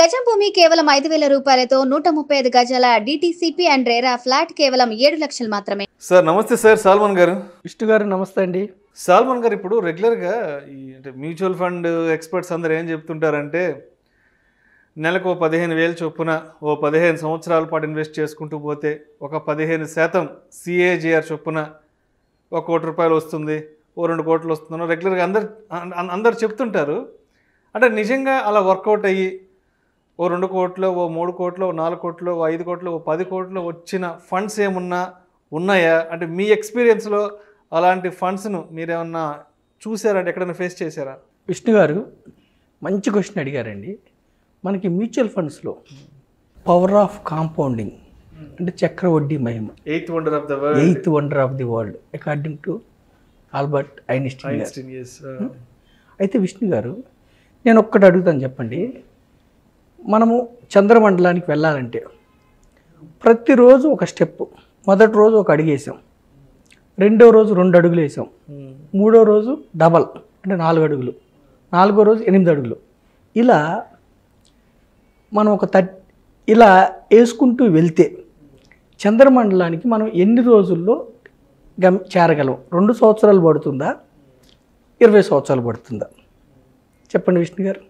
గజం భూమి కేవలం 5,000 రూపాయలతో 135 గజాల డిటిసిపి అండ్ రేరా ఫ్లాట్ కేవలం 7 లక్షలు మాత్రమే. సార్ నమస్తే సార్, సాల్మన్ గారు. విష్ణు గారు నమస్తే అండి. సాల్మన్ గారు, ఇప్పుడు రెగ్యులర్గా ఈ అంటే మ్యూచువల్ ఫండ్ ఎక్స్పర్ట్స్ అందరూ ఏం చెప్తుంటారంటే నెలకు 15,000 చొప్పున 15 సంవత్సరాల పాటు ఇన్వెస్ట్ చేసుకుంటూ పోతే ఒక 15% CAGR చొప్పున 1 కోటి రూపాయలు వస్తుంది, 2 కోట్లు వస్తుందో రెగ్యులర్గా అందరు చెప్తుంటారు. అంటే నిజంగా అలా వర్కౌట్ అయ్యి 2 కోట్లు, 3 కోట్లు, 4 కోట్లు, 5 కోట్లు, 10 కోట్లు వచ్చిన ఫండ్స్ ఏమున్నా ఉన్నాయా? అంటే మీ ఎక్స్పీరియన్స్లో అలాంటి ఫండ్స్ను మీరేమన్నా చూసారంటే ఎక్కడైనా ఫేస్ చేశారా? విష్ణు గారు మంచి క్వశ్చన్ అడిగారండి. మనకి మ్యూచువల్ ఫండ్స్లో పవర్ ఆఫ్ కాంపౌండింగ్ అంటే చక్రవడ్డీ మహిమ, eighth wonder of the world according to Albert Einstein. అయితే విష్ణు గారు, నేను ఒక్కటి అడుగుతాను, చెప్పండి. మనము చంద్రమండలానికి వెళ్ళాలంటే ప్రతిరోజు ఒక స్టెప్. మొదటి రోజు ఒక అడుగు వేసాం, రెండో రోజు 2 అడుగులు వేసాం, మూడో రోజు డబల్ అంటే 4 అడుగులు, 4గో రోజు 8 అడుగులు. ఇలా మనం ఇలా వేసుకుంటూ వెళ్తే చంద్రమండలానికి మనం ఎన్ని రోజుల్లో చేరగలం? 2 సంవత్సరాలు పడుతుందా, 20 సంవత్సరాలు పడుతుందా? చెప్పండి విష్ణు గారు.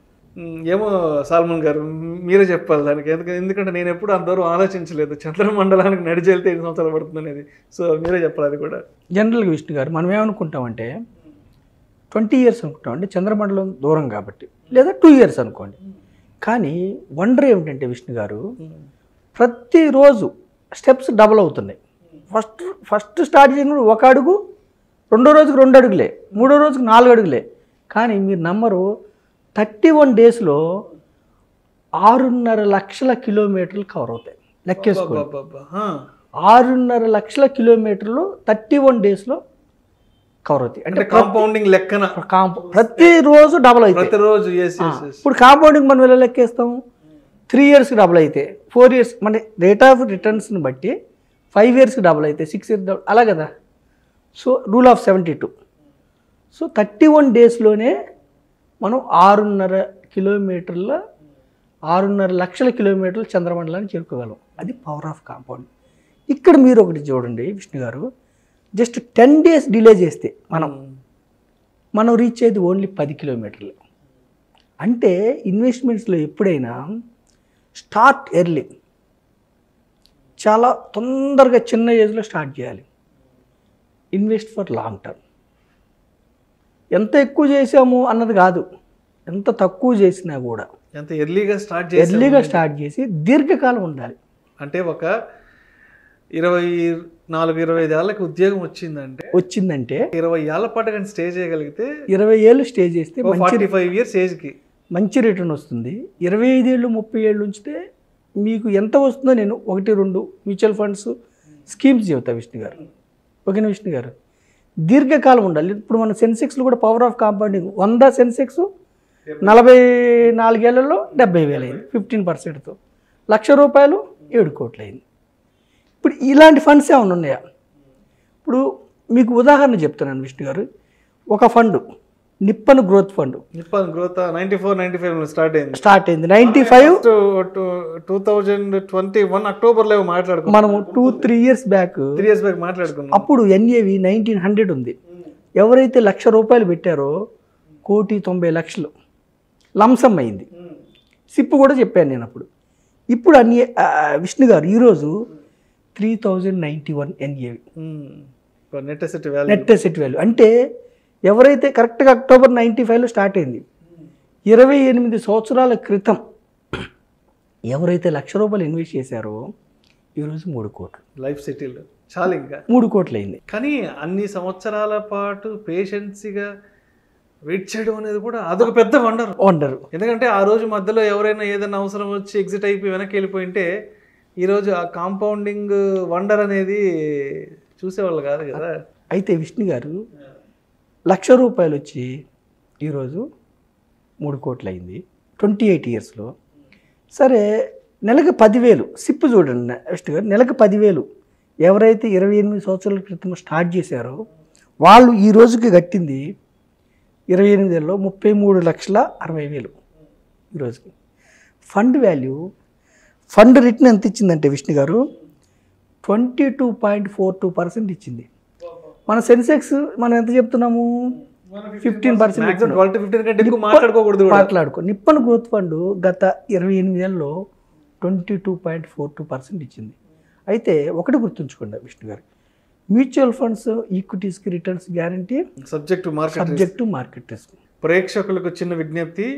ఏమో సాల్మన్ గారు, మీరే చెప్పాలి దానికి. ఎందుకంటే నేను ఎప్పుడు అంతవరకు ఆలోచించలేదు చంద్రమండలానికి నడిచి వెళ్తే 8 సంవత్సరాలు పడుతుంది అనేది. సో మీరే చెప్పాలి అది కూడా. జనరల్గా విష్ణు గారు మనం ఏమనుకుంటామంటే 20 ఇయర్స్ అనుకుంటాం, అంటే చంద్రమండలం దూరం కాబట్టి, లేదా 2 ఇయర్స్ అనుకోండి. కానీ వండర్ ఏమిటంటే విష్ణు గారు, ప్రతిరోజు స్టెప్స్ డబుల్ అవుతున్నాయి. ఫస్ట్ స్టార్ట్ చేసినప్పుడు 1 అడుగు, రెండో రోజుకి 2 అడుగులే, మూడో రోజుకి 4 అడుగులే. కానీ మీరు నమ్మరు, 31 డేస్లో 6.5 లక్షల కిలోమీటర్లు కవర్ అవుతాయి. లెక్కేసుకోండి, 6.5 లక్షల కిలోమీటర్లు 31 డేస్లో కవర్ అవుతాయి. అంటే కాంపౌండింగ్ లెక్కన ప్రతిరోజు డబల్ అవుతాయి. ప్రతిరోజు ఇప్పుడు కాంపౌండింగ్ మనం ఎలా లెక్కేస్తాం? 3 ఇయర్స్కి డబల్ అయితే, 4 ఇయర్స్ మన రేట్ ఆఫ్ రిటర్న్స్ని బట్టి 5 ఇయర్స్కి డబల్ అయితే, 6 ఇయర్స్ డబల్, అలా కదా. So rule of 72. సో 31 డేస్లోనే మనం 6.5 లక్షల కిలోమీటర్లు చంద్రమండలానికి చేరుకోగలం. అది పవర్ ఆఫ్ కాంపౌండ్. ఇక్కడ మీరు ఒకటి చూడండి విష్ణు గారు, జస్ట్ 10 డేస్ డిలే చేస్తే మనం రీచ్ అయ్యేది ఓన్లీ 10 కిలోమీటర్లు. అంటే ఇన్వెస్ట్మెంట్స్లో ఎప్పుడైనా స్టార్ట్ ఎర్లీ, చాలా తొందరగా చిన్న ఏజ్లో స్టార్ట్ చేయాలి. Invest for long term. ఎంత ఎక్కువ చేసాము అన్నది కాదు, ఎంత తక్కువ చేసినా కూడా ఎంత ఎర్లీగా స్టార్ట్ చేసి దీర్ఘకాలం ఉండాలి. అంటే ఒక 24-25 ఏళ్ళకి ఉద్యోగం వచ్చిందంటే 20 ఏళ్ల పాటు కానీ స్టే చేయగలిగితే, 20 ఏళ్ళు స్టే చేస్తే 45 ఇయర్స్ ఏజ్కి మంచి రిటర్న్ వస్తుంది. 25 ఏళ్ళు 30 ఏళ్ళు ఉంచితే మీకు ఎంత వస్తుందో నేను 1-2 మ్యూచువల్ ఫండ్స్ స్కీమ్స్ చెబుతా విష్ణు గారు. ఓకేనా విష్ణు గారు? దీర్ఘకాలం ఉండాలి. ఇప్పుడు మన సెన్సెక్స్లో కూడా పవర్ ఆఫ్ కాంపౌండింగ్ 100 సెన్సెక్స్ 44 ఏళ్లలో 70,000 అయింది, 15%తో. 1,00,000 రూపాయలు 7 కోట్లు అయింది. ఇప్పుడు ఇలాంటి ఫండ్స్ ఏమైనా ఉన్నాయా? ఇప్పుడు మీకు ఉదాహరణ చెప్తున్నాను విష్ణు గారు. ఒక fund Nippon growth fund, 94-95 start అయింది. 95 2021 అక్టోబర్లో మాట్లాడుకున్నాం మనము 2-3 ఇయర్స్ బ్యాక్ మాట్లాడుకున్నాం. అప్పుడు NAV 1900 ఉంది. ఎవరైతే 1,00,000 రూపాయలు పెట్టారో 1,90,00,000 లంసమ్ అయింది. సిప్ కూడా చెప్పాను నేను అప్పుడు. ఇప్పుడు విష్ణు గారు ఈరోజు 3,091 NAV నెట్ అసెట్ వాల్యూ. అంటే ఎవరైతే కరెక్ట్గా అక్టోబర్ 95లో స్టార్ట్ అయింది, 28 సంవత్సరాల క్రితం ఎవరైతే 1,00,000 రూపాయలు ఇన్వెస్ట్ చేశారో ఈరోజు 3 కోట్లు లైఫ్ సెటిల్, చాలా ఇంకా 3 కోట్లు అయింది. కానీ అన్ని సంవత్సరాల పాటు పేషెన్సీగా వెయిట్ చేయడం అనేది కూడా అదొక పెద్ద వండర్. ఎందుకంటే ఆ రోజు మధ్యలో ఎవరైనా ఏదైనా అవసరం వచ్చి ఎగ్జిట్ అయిపోయి వెనక్కి వెళ్ళిపోయింటే ఈరోజు ఆ కాంపౌండింగ్ వండర్ అనేది చూసేవాళ్ళు కాదు కదా. అయితే విష్ణు గారు 1,00,000 రూపాయలు వచ్చి ఈరోజు 3 కోట్లు అయింది 28 ఇయర్స్లో. సరే, నెలకు 10,000 సిప్ చూడండి విష్ణు గారు, నెలకు 10,000 ఎవరైతే 28 సంవత్సరాల క్రితం స్టార్ట్ చేశారో వాళ్ళు ఈ రోజుకి కట్టింది 28 ఏళ్ళలో 33,60,000 ఈరోజుకి. ఫండ్ వాల్యూ, ఫండ్ రిటర్న్ ఎంత ఇచ్చిందంటే విష్ణు గారు 22.42% ఇచ్చింది. మన సెన్సెక్స్ మనం ఎంత చెప్తున్నాము 15%. మాట్లాడుకో. నిప్పన్ గ్రోత్ ఫండ్ గత 28 ఏళ్ళలో 22.42% ఇచ్చింది. అయితే ఒకటి గుర్తుంచుకోండి విష్ణు గారు, మ్యూచువల్ ఫండ్స్ ఈక్విటీస్కి returns guarantee subject to market risk. ప్రేక్షకులకు చిన్న విజ్ఞప్తి,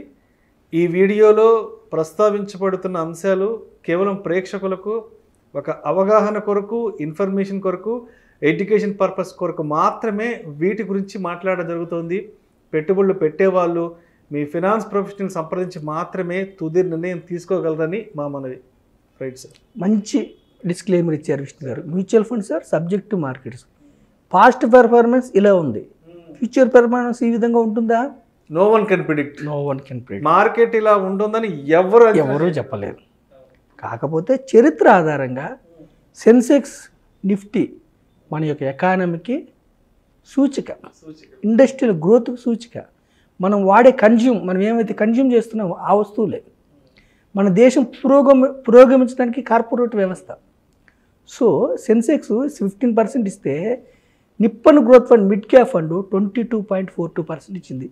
ఈ వీడియోలో ప్రస్తావించబడుతున్న అంశాలు కేవలం ప్రేక్షకులకు ఒక అవగాహన కొరకు, ఇన్ఫర్మేషన్ కొరకు, ఎడ్యుకేషన్ పర్పస్ కొరకు మాత్రమే వీటి గురించి మాట్లాడడం జరుగుతుంది. పెట్టుబడులు పెట్టేవాళ్ళు మీ ఫినాన్స్ ప్రొఫెషనల్ సంప్రదించి మాత్రమే తుది నిర్ణయం తీసుకోగలరని మా మనవి. రైట్ సార్, మంచి డిస్క్లైమర్ ఇచ్చారు విష్ణు గారు. Mutual funds sir subject to markets. Past performance ఇలా ఉంది, ఫ్యూచర్ పెర్ఫార్మెన్స్ ఈ విధంగా ఉంటుందా? No one can predict. Market ఇలా ఉంటుందని ఎవరు చెప్పలేరు. కాకపోతే చరిత్ర ఆధారంగా సెన్సెక్స్, నిఫ్టీ మన యొక్క ఎకానమీకి సూచిక, ఇండస్ట్రియల్ గ్రోత్ సూచిక. మనం వాడే మనం ఏమైతే కన్జ్యూమ్ చేస్తున్నామో ఆ వస్తువులే. మన దేశం పురోగమించడానికి కార్పొరేట్ వ్యవస్థ. సో సెన్సెక్స్ 15% ఇస్తే Nippon growth fund mid cap fund 22.42% ఇచ్చింది.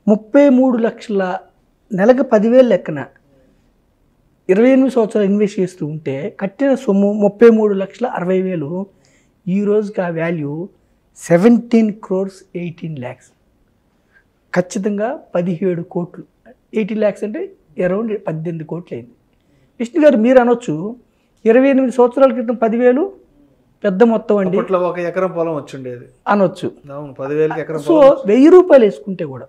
33 లక్షల, నెలకు 10,000 లెక్కన 28 సంవత్సరాలు ఇన్వెస్ట్ చేస్తూ ఉంటే కట్టిన సొమ్ము 33,60,000. ఈ రోజుకి ఆ వాల్యూ 17 crores 18 lakhs. ఖచ్చితంగా 17 కోట్లు. 18 lakhs అంటే అరౌండ్ 18 కోట్లు అయింది. విష్ణు గారు మీరు అనొచ్చు 28 సంవత్సరాల క్రితం 10,000 పెద్ద మొత్తం అండి, ఒక ఎకరం పొలం వచ్చిండేది అనొచ్చు. 10,000 ఎకరం. సో 1,000 రూపాయలు వేసుకుంటే కూడా,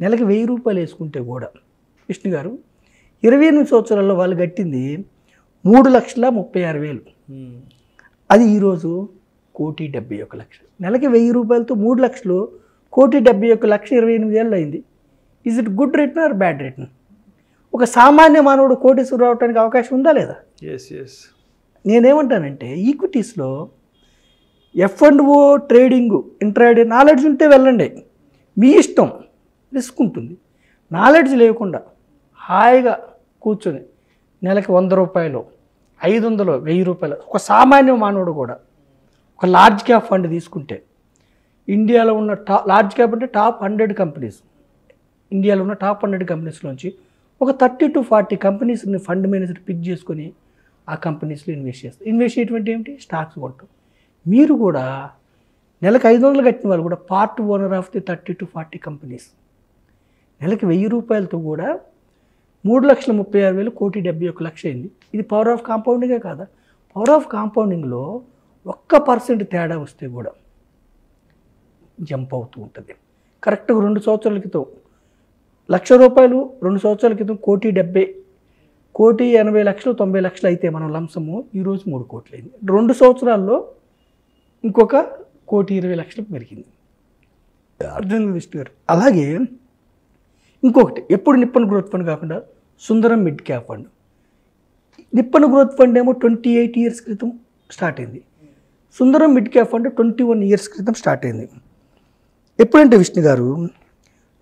నెలకి 1,000 రూపాయలు వేసుకుంటే కూడా విష్ణు గారు 28 సంవత్సరాల్లో వాళ్ళు కట్టింది 3,36,000. అది ఈరోజు 1,71,00,000. నెలకి 1,000 రూపాయలతో 3 లక్షలు, 1,71,00,000 28 ఏళ్ళు అయింది. Is it good return or bad return? ఒక సామాన్య మానవుడు కోటీశ్వరుడు రావడానికి అవకాశం ఉందా లేదా? నేనేమంటానంటే ఈక్విటీస్లో F&O ట్రేడింగ్, ఇంట్రాడే నాలెడ్జ్ ఉంటే వెళ్ళండి, మీ ఇష్టం, రిస్క్ ఉంటుంది. నాలెడ్జ్ లేకుండా హాయిగా కూర్చొని నెలకి 100 రూపాయలు, 500, 1,000 రూపాయలు ఒక సామాన్య మానవుడు కూడా ఒక లార్జ్ క్యాప్ ఫండ్ తీసుకుంటే, ఇండియాలో ఉన్న లార్జ్ క్యాప్ అంటే టాప్ 100 కంపెనీస్, ఇండియాలో ఉన్న టాప్ 100 కంపెనీస్లోంచి ఒక 30 to 40 కంపెనీస్ని ఫండ్ మేనేజర్ పిక్ చేసుకొని ఆ కంపెనీస్లో ఇన్వెస్ట్ చేస్తారు. ఇన్వెస్ట్ చేయటువంటి ఏమిటి? స్టాక్స్ కొంటాం. మీరు కూడా నెలకు 500 కట్టిన వాళ్ళు కూడా part owner of the 30 to 40 companies. నెలకి 1,000 రూపాయలతో కూడా 3,36,000, 1,71,00,000 అయింది. ఇది పవర్ ఆఫ్ కాంపౌండింగే కాదా? పవర్ ఆఫ్ కాంపౌండింగ్లో 1% తేడా వస్తే కూడా జంప్ అవుతూ ఉంటుంది. కరెక్ట్గా 2 సంవత్సరాల క్రితం 1,00,000 రూపాయలు, 2 సంవత్సరాల క్రితం 1,70,00,000, 1,80,00,000, 90,00,000 అయితే మనం లంసము ఈరోజు 3 కోట్లు అయింది. 2 సంవత్సరాల్లో ఇంకొక 1,20,00,000 పెరిగింది. అర్థం విష్ణు గారు. అలాగే ఇంకొకటి, ఎప్పుడు నిప్పన్ గ్రోత్ ఫండ్ కాకుండా Sundaram mid cap fund. Nippon growth fund ఏమో 28 years క్రితం స్టార్ట్ అయింది. Sundaram mid cap fund 21 years క్రితం స్టార్ట్ అయింది. ఎప్పుడంటే విష్ణు గారు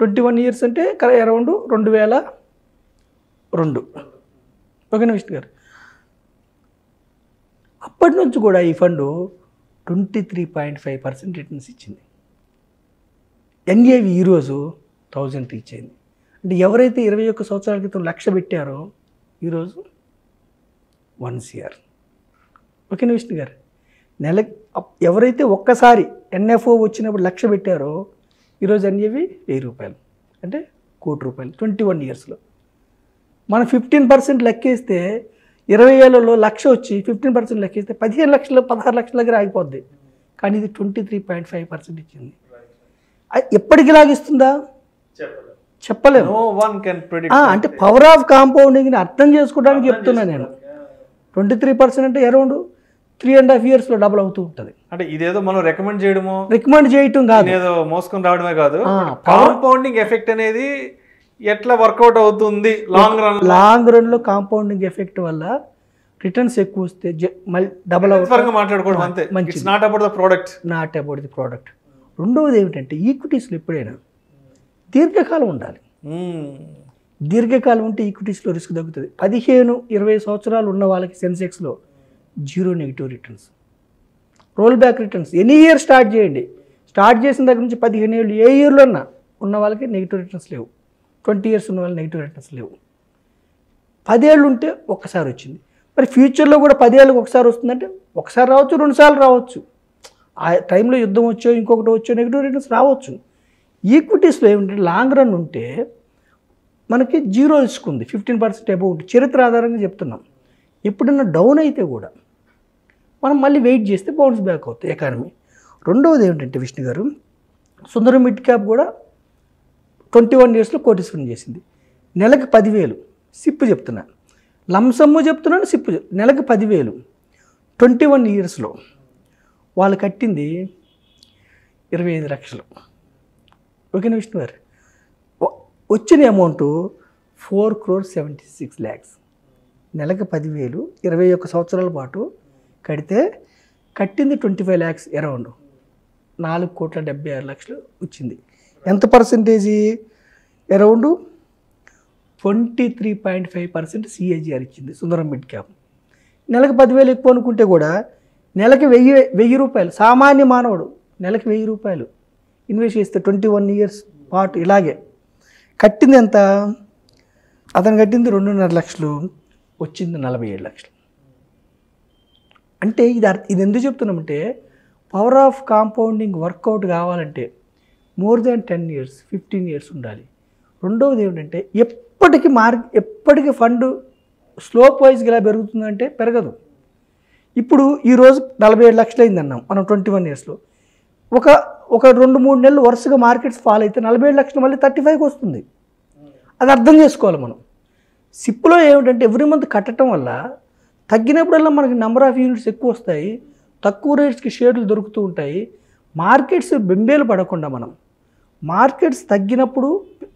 21 years అంటే అరౌండ్ 2002. ఓకేనా విష్ణు గారు? అప్పటి నుంచి కూడా ఈ ఫండ్ 23.5% రిటర్న్స్ ఇచ్చింది. NAV ఈరోజు 1,000 రీచ్ అయింది. అంటే ఎవరైతే 21 సంవత్సరాల క్రితం 1,00,000 పెట్టారో ఈరోజు 1 crore. ఓకేనా విష్ణు గారు? ఎవరైతే ఒక్కసారి NFO వచ్చినప్పుడు 1,00,000 పెట్టారో ఈరోజు NAV 1,000 రూపాయలు, అంటే 1,00,00,000 రూపాయలు 21 yearsలో. మనం 15% లెక్కేస్తే 20 ఏళ్లలో 1,00,000 వచ్చి 15% లెక్కేస్తే 15 లక్షలు, 16 లక్షల దగ్గర ఆగిపోద్ది. కానీ ఇది 23.5% ఇచ్చింది. ఎప్పటికి లాగిస్తుందా చెప్పలేము. అంటే పవర్ ఆఫ్ కాంపౌండింగ్ని అర్థం చేసుకోవడానికి చెప్తున్నా నేను. 23% అంటే అరౌండ్ 3.5 yearsలో డబుల్ అవుతూ ఉంటుంది. అంటే ఇదేదో మనం రికమెండ్ చేయటం కాదు, ఏదో మోసుకొని రావడమే కాదు. కాంపౌండింగ్ ఎఫెక్ట్ అనేది ఎట్లా వర్కౌట్ అవుతుంది లాంగ్ రన్లో. కాంపౌండింగ్ ఎఫెక్ట్ వల్ల రిటర్న్స్ ఎక్కువ వస్తే మళ్ళీ డబుల్ అవుతుంది. మాట్లాడుకోవడం అంతే, నాట్ అబౌట్ ద ప్రోడక్ట్. రెండవది ఏమిటంటే ఈక్విటీస్లో ఎప్పుడైనా దీర్ఘకాలం ఉండాలి. దీర్ఘకాలం ఉంటే ఈక్విటీస్లో రిస్క్ తగ్గుతుంది. 15-20 సంవత్సరాలు ఉన్న వాళ్ళకి సెన్సెక్స్లో 0 negative returns, roll back returns. Any year start చేయండి, స్టార్ట్ చేసిన దగ్గర నుంచి 15 ఏళ్ళు ఏ ఇయర్లో ఉన్న వాళ్ళకి నెగిటివ్ రిటర్న్స్ లేవు. 20 ఇయర్స్ ఉన్న వాళ్ళకి నెగిటివ్ రిటర్న్స్ లేవు. 10 ఏళ్ళు ఉంటే ఒక్కసారి వచ్చింది. మరి ఫ్యూచర్లో కూడా 10 ఏళ్ళకి ఒకసారి వస్తుందంటే ఒకసారి రావచ్చు, 2 సార్లు రావచ్చు. ఆ టైంలో యుద్ధం వచ్చో ఇంకొకటి వచ్చో నెగిటివ్ రిటర్న్స్ రావచ్చు. ఈక్విటీస్లో ఏమిటంటే లాంగ్ రన్ ఉంటే మనకి 0 రిస్క్ ఉంది, 15% అబౌవ్ ఉంటుంది. చరిత్ర ఆధారంగా చెప్తున్నాం. ఎప్పుడన్నా డౌన్ అయితే కూడా మనం మళ్ళీ వెయిట్ చేస్తే బౌన్స్ బ్యాక్ అవుతాయి ఎకానమీ. రెండవది ఏమిటంటే విష్ణు గారు, సుందరం మిడ్ క్యాప్ కూడా 21 ఇయర్స్లో కోటీశ్వరం చేసింది. నెలకు 10,000 సిప్ చెప్తున్నా, లంసమ్ము చెప్తున్నాను, సిప్ నెలకు 10,000 21 ఇయర్స్లో. వాళ్ళు కట్టింది 25 లక్షలు. ఓకేనా విష్ణు గారు? వచ్చిన అమౌంట్ 4,76 lakhs. నెలకు 10,000 21 సంవత్సరాల పాటు కడితే కట్టింది 25 lakhs అరౌండ్ 4,76,00,000 వచ్చింది. ఎంత పర్సెంటేజీ? అరౌండ్ 23.5% CAGR ఇచ్చింది సుందరం మిడ్ క్యాప్. నెలకు 10,000 ఎక్కువ అనుకుంటే కూడా నెలకి 1,000 రూపాయలు సామాన్య మానవుడు నెలకి 1,000 రూపాయలు ఇన్వెస్ట్ చేస్తే 21 ఇయర్స్ పాటు ఇలాగే కట్టింది ఎంత? అతను కట్టింది 2.5 లక్షలు, వచ్చింది 47 లక్షలు. అంటే ఇది ఎందుకు చెప్తున్నామంటే పవర్ ఆఫ్ కాంపౌండింగ్ వర్కౌట్ కావాలంటే మోర్ దాన్ 10 ఇయర్స్ 15 ఇయర్స్ ఉండాలి. రెండవది ఏమిటంటే ఎప్పటికీ ఫండ్ స్లోప్ వైజ్గా ఇలా పెరుగుతుందంటే పెరగదు. ఇప్పుడు ఈరోజు 47 లక్షలు అయింది అన్నాం మనం 21 ఇయర్స్లో. ఒక 2-3 నెలలు వరుసగా మార్కెట్స్ ఫాల్ అయితే 47 లక్షలు మళ్ళీ 35కి వస్తుంది. అది అర్థం చేసుకోవాలి మనం. సిప్లో ఏమిటంటే ఎవ్రీ మంత్ కట్టడం వల్ల తగ్గినప్పుడల్లా మనకి నెంబర్ ఆఫ్ యూనిట్స్ ఎక్కువ వస్తాయి, తక్కువ రేట్స్కి షేర్లు దొరుకుతూ ఉంటాయి. మార్కెట్స్ బెంబేలు పడకుండా మనం మార్కెట్స్ తగ్గినప్పుడు,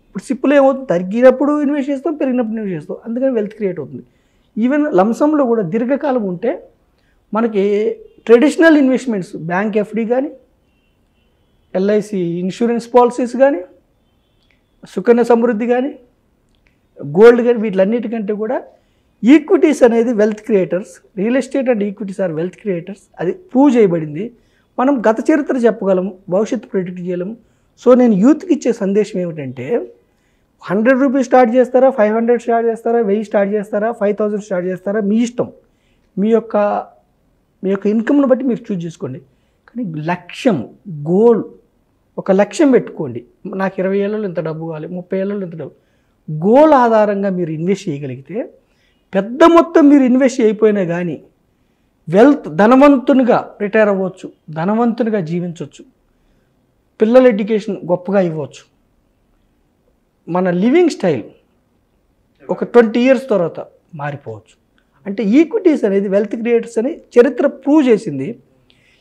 ఇప్పుడు సిప్పులు ఏమవుతుంది, తగ్గినప్పుడు ఇన్వెస్ట్ చేస్తాం, పెరిగినప్పుడు ఇన్వెస్ట్ చేస్తాం. అందుకని వెల్త్ క్రియేట్ అవుతుంది. ఈవెన్ లంసంలో కూడా దీర్ఘకాలం ఉంటే మనకి ట్రెడిషనల్ ఇన్వెస్ట్మెంట్స్ బ్యాంక్ ఎఫ్డి కానీ, ఎల్ఐసి ఇన్సూరెన్స్ పాలసీస్ కానీ, సుకన్య సమృద్ధి కానీ, గోల్డ్ కానీ, వీటిలన్నిటికంటే కూడా ఈక్విటీస్ అనేది wealth creators. Real estate and equities are wealth creators. అది ప్రూవ్ చేయబడింది. మనం గత చరిత్ర చెప్పగలము, భవిష్యత్తు ప్రెడిక్ట్ చేయలేము. సో నేను యూత్కి ఇచ్చే సందేశం ఏమిటంటే 100 రూపీస్ స్టార్ట్ చేస్తారా, 500 స్టార్ట్ చేస్తారా, 1000 స్టార్ట్ చేస్తారా, 5,000 స్టార్ట్ చేస్తారా, మీ ఇష్టం. మీ యొక్క ఇన్కమ్ను బట్టి మీరు చూజ్ చేసుకోండి. కానీ లక్ష్యం, గోల్, ఒక లక్ష్యం పెట్టుకోండి. నాకు 20 ఏళ్ళలో ఇంత డబ్బు కావాలి, 30 ఏళ్ళలో ఇంత డబ్బు. గోల్ ఆధారంగా మీరు ఇన్వెస్ట్ చేయగలిగితే పెద్ద మొత్తం మీరు ఇన్వెస్ట్ అయిపోయినా కానీ ధనవంతునిగా రిటైర్ అవ్వచ్చు, ధనవంతునిగా జీవించవచ్చు, పిల్లల ఎడ్యుకేషన్ గొప్పగా ఇవ్వచ్చు. మన లివింగ్ స్టైల్ ఒక 20 ఇయర్స్ తర్వాత మారిపోవచ్చు. అంటే ఈక్విటీస్ అనేది వెల్త్ క్రియేటర్స్ అని చరిత్ర ప్రూవ్ చేసింది.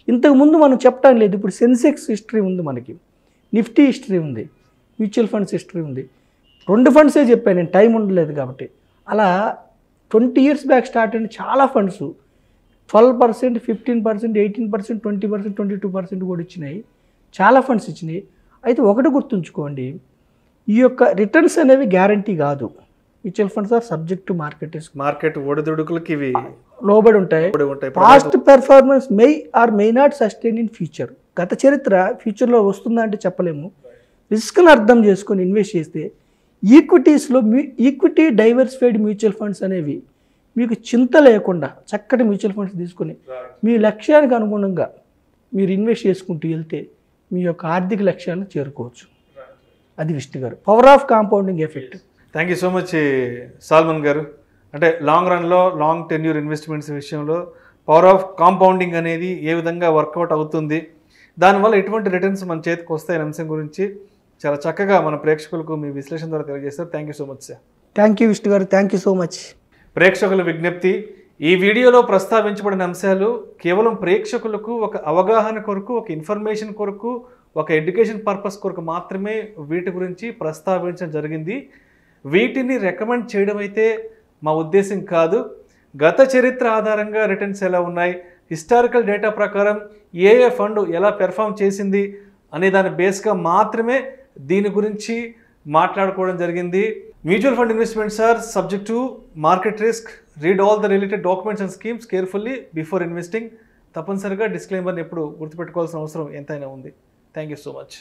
ఇంతకుముందు మనం చెప్పడం లేదు. ఇప్పుడు సెన్సెక్స్ హిస్టరీ ఉంది, మనకి నిఫ్టీ హిస్టరీ ఉంది, మ్యూచువల్ ఫండ్స్ హిస్టరీ ఉంది. 2 ఫండ్సే చెప్పాను నేను, టైం ఉండలేదు కాబట్టి. అలా 20 ఇయర్స్ బ్యాక్ స్టార్ట్ అయిన చాలా ఫండ్స్ 12%, 15%, 18%, 20%, 22% కూడా ఇచ్చినాయి. చాలా ఫండ్స్ ఇచ్చినాయి. అయితే ఒకటి గుర్తుంచుకోండి, ఈ యొక్క రిటర్న్స్ అనేవి గ్యారంటీ కాదు. Mutual funds are subject to market ఒడిదుడుకులకి ఇవి లోబడి ఉంటాయి. Past performance may not sustain in future. గత చరిత్ర ఫ్యూచర్లో వస్తుందా అంటే చెప్పలేము. రిస్క్ని అర్థం చేసుకొని ఇన్వెస్ట్ చేస్తే ఈక్విటీస్లో ఈక్విటీ డైవర్సిఫైడ్ మ్యూచువల్ ఫండ్స్ అనేవి మీకు చింత లేకుండా చక్కటి మ్యూచువల్ ఫండ్స్ తీసుకొని మీ లక్ష్యానికి అనుగుణంగా మీరు ఇన్వెస్ట్ చేసుకుంటూ వెళ్తే మీ యొక్క ఆర్థిక లక్ష్యాలను చేరుకోవచ్చు. అది విష్ణు గారు, power of compounding effect. Thank you so much Salman గారు. అంటే లాంగ్ రన్లో లాంగ్ టెన్యూర్ ఇన్వెస్ట్మెంట్స్ విషయంలో పవర్ ఆఫ్ కాంపౌండింగ్ అనేది ఏ విధంగా వర్కౌట్ అవుతుంది, దానివల్ల ఎటువంటి రిటర్న్స్ మన చేతికి వస్తాయనే అంశం గురించి చాలా చక్కగా మన ప్రేక్షకులకు మీ విశ్లేషణ ద్వారా తెలియజేస్తారు. Thank you so much sir. Thank you Vishnu గారు, థ్యాంక్ యూ సో మచ్. ప్రేక్షకుల విజ్ఞప్తి, ఈ వీడియోలో ప్రస్తావించబడిన అంశాలు కేవలం ప్రేక్షకులకు ఒక అవగాహన కొరకు, ఒక ఇన్ఫర్మేషన్ కొరకు, ఒక ఎడ్యుకేషన్ పర్పస్ కొరకు మాత్రమే వీటి గురించి ప్రస్తావించడం జరిగింది. వీటిని రికమెండ్ చేయడం అయితే మా ఉద్దేశం కాదు. గత చరిత్ర ఆధారంగా రిటర్న్స్ ఎలా ఉన్నాయి, హిస్టారికల్ డేటా ప్రకారం ఏ ఫండ్ ఎలా పెర్ఫామ్ చేసింది అనే దాని బేస్గా మాత్రమే దీని గురించి మాట్లాడుకోవడం జరిగింది. Mutual fund investments are subject to market risk. Read all the related documents and schemes carefully before investing. తప్పనిసరిగా డిస్క్లైమర్ని ఎప్పుడు గుర్తుపెట్టుకోవాల్సిన అవసరం ఎంతైనా ఉంది. Thank you so much.